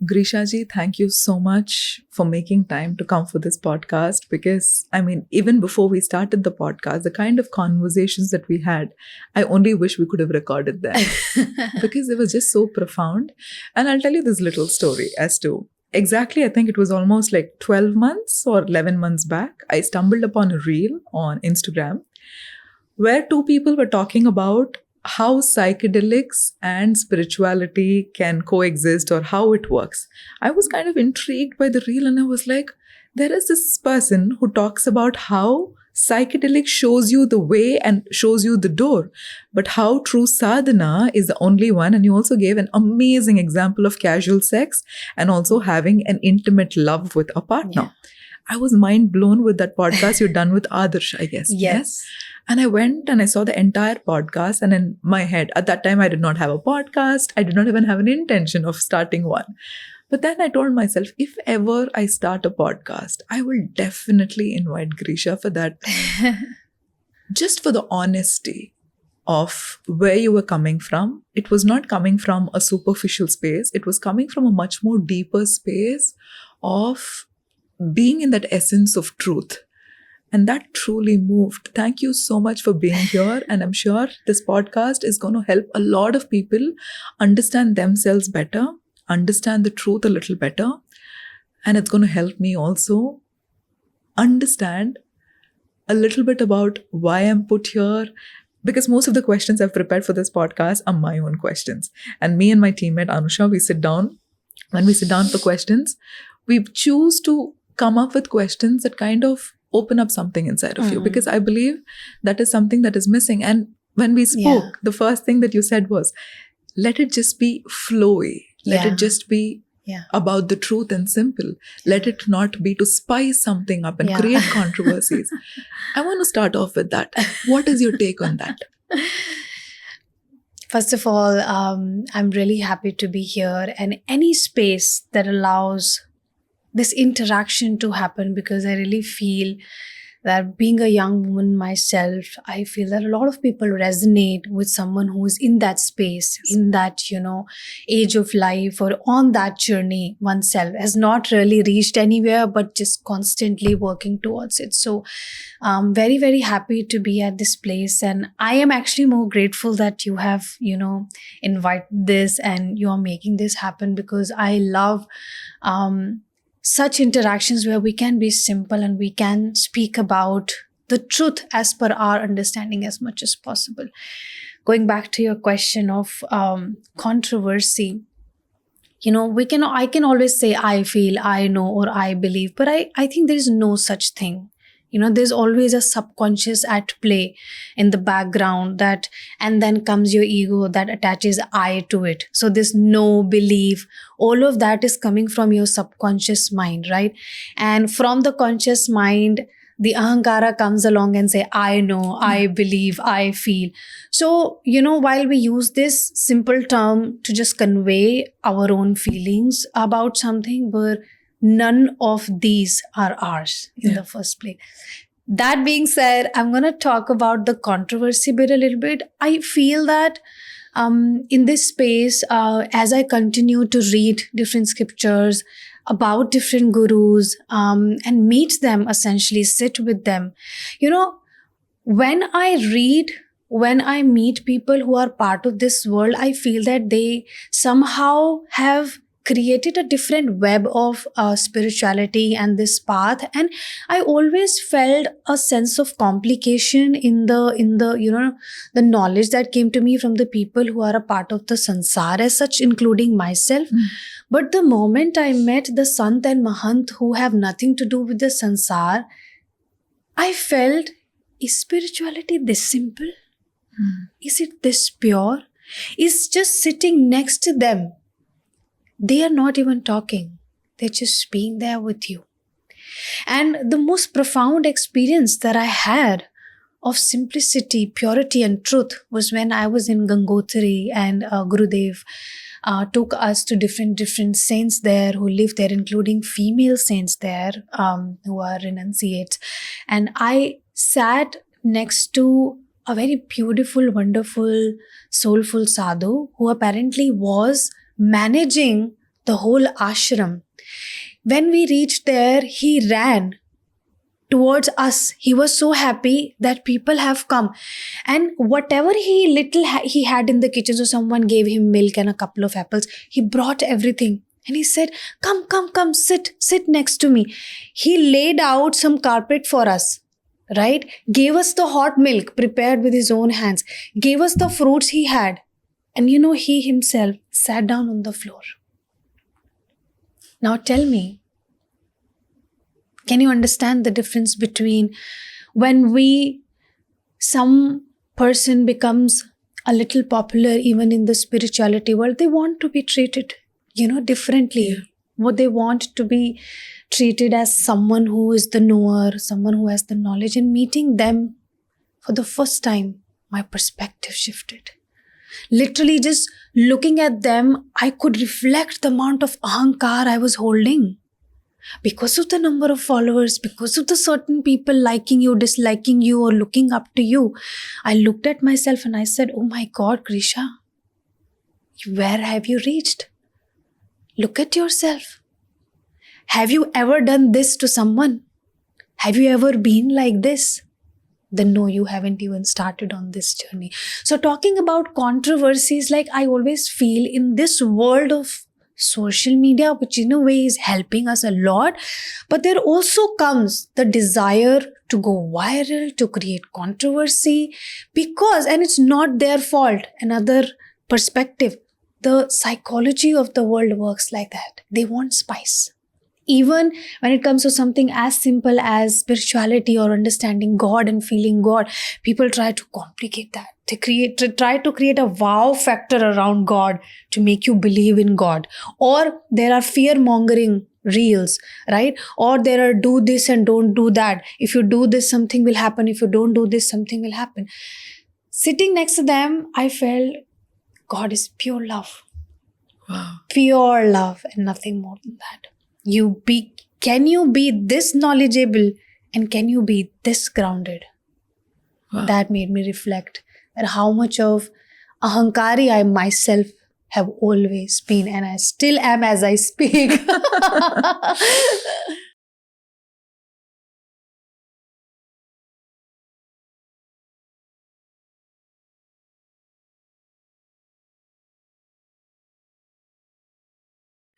Greesha ji, thank you so much for making time to come for this podcast because, even before we started the podcast, the kind of conversations that we had, I only wish we could have recorded them because it was just so profound. And I'll tell you this little story as to exactly, I think it was almost like 12 months or 11 months back, I stumbled upon a reel on Instagram where two people were talking about how psychedelics and spirituality can coexist or how it works. I was kind of intrigued by the reel and I was like, there is this person who talks about how psychedelic shows you the way and shows you the door, but how true sadhana is the only one. And you also gave an amazing example of casual sex and also having an intimate love with a partner. Yeah. I was mind blown with that podcast you've done with Adarsh, I guess. Yes. And I went and I saw the entire podcast. And in my head, at that time, I did not have a podcast. I did not even have an intention of starting one. But then I told myself, if ever I start a podcast, I will definitely invite Greesha for that. Just for the honesty of where you were coming from. It was not coming from a superficial space. It was coming from a much more deeper space of being in that essence of truth. And that truly moved. Thank you so much for being here. And I'm sure this podcast is going to help a lot of people understand themselves better, understand the truth a little better. And it's going to help me also understand a little bit about why I'm put here. Because most of the questions I've prepared for this podcast are my own questions. And me and my teammate Anusha, we sit down. When we sit down for questions, we choose to come up with questions that kind of open up something inside of you, because I believe that is something that is missing. And when we spoke, the first thing that you said was, let it just be flowy. Let it just be about the truth and simple. Let it not be to spice something up and create controversies. I want to start off with that. What is your take on that? First of all, I'm really happy to be here, and any space that allows this interaction to happen, because I really feel that being a young woman myself, I feel that a lot of people resonate with someone who is in that space, in that, age of life, or on that journey oneself, has not really reached anywhere, but just constantly working towards it. So I'm very, very happy to be at this place. And I am actually more grateful that you have, invited this and you are making this happen, because I love such interactions where we can be simple and we can speak about the truth as per our understanding as much as possible. Going back to your question of controversy, I can always say I feel, I know, or I believe, but I think there is no such thing. There's always a subconscious at play in the background and then comes your ego that attaches I to it. So this no belief, all of that is coming from your subconscious mind, right? And from the conscious mind, the ahankara comes along and say, I know, I believe, I feel. So, while we use this simple term to just convey our own feelings about something, but none of these are ours in the first place. That being said, I'm going to talk about the controversy bit a little bit. I feel that in this space, as I continue to read different scriptures about different gurus and meet them, essentially sit with them, when I meet people who are part of this world, I feel that they somehow have created a different web of spirituality and this path, and I always felt a sense of complication in the the knowledge that came to me from the people who are a part of the sansar as such, including myself. But the moment I met the sant and mahant who have nothing to do with the sansar, I felt, is spirituality this simple? Is it this pure? Is just sitting next to them, they are not even talking. They're just being there with you. And the most profound experience that I had of simplicity, purity and truth was when I was in Gangotri, and Gurudev took us to different saints there who live there, including female saints there who are renunciates. And I sat next to a very beautiful, wonderful, soulful sadhu who apparently was managing the whole ashram. When we reached there, he ran towards us. He was so happy that people have come. And whatever he had in the kitchen, so someone gave him milk and a couple of apples, he brought everything. And he said, come, sit next to me. He laid out some carpet for us, right? Gave us the hot milk prepared with his own hands, gave us the fruits he had. And he himself sat down on the floor. Now tell me, can you understand the difference between when some person becomes a little popular, even in the spirituality world, they want to be treated, differently. Yeah. What they want to be treated as someone who is the knower, someone who has the knowledge. And meeting them for the first time, my perspective shifted. Literally just looking at them, I could reflect the amount of ahankar I was holding. Because of the number of followers, because of the certain people liking you, disliking you, or looking up to you, I looked at myself and I said, oh my God, Greesha, where have you reached? Look at yourself. Have you ever done this to someone? Have you ever been like this? Then no, you haven't even started on this journey. So talking about controversies, like I always feel in this world of social media, which in a way is helping us a lot, but there also comes the desire to go viral, to create controversy, because, and it's not their fault, another perspective, the psychology of the world works like that. They want spice. Even when it comes to something as simple as spirituality or understanding God and feeling God, people try to complicate that. They try to create a wow factor around God to make you believe in God. Or there are fear-mongering reels, right? Or there are do this and don't do that. If you do this, something will happen. If you don't do this, something will happen. Sitting next to them, I felt God is pure love. Wow. Pure love and nothing more than that. Can you be this knowledgeable and can you be this grounded? Wow. That made me reflect at how much of ahankari I myself have always been, and I still am as I speak.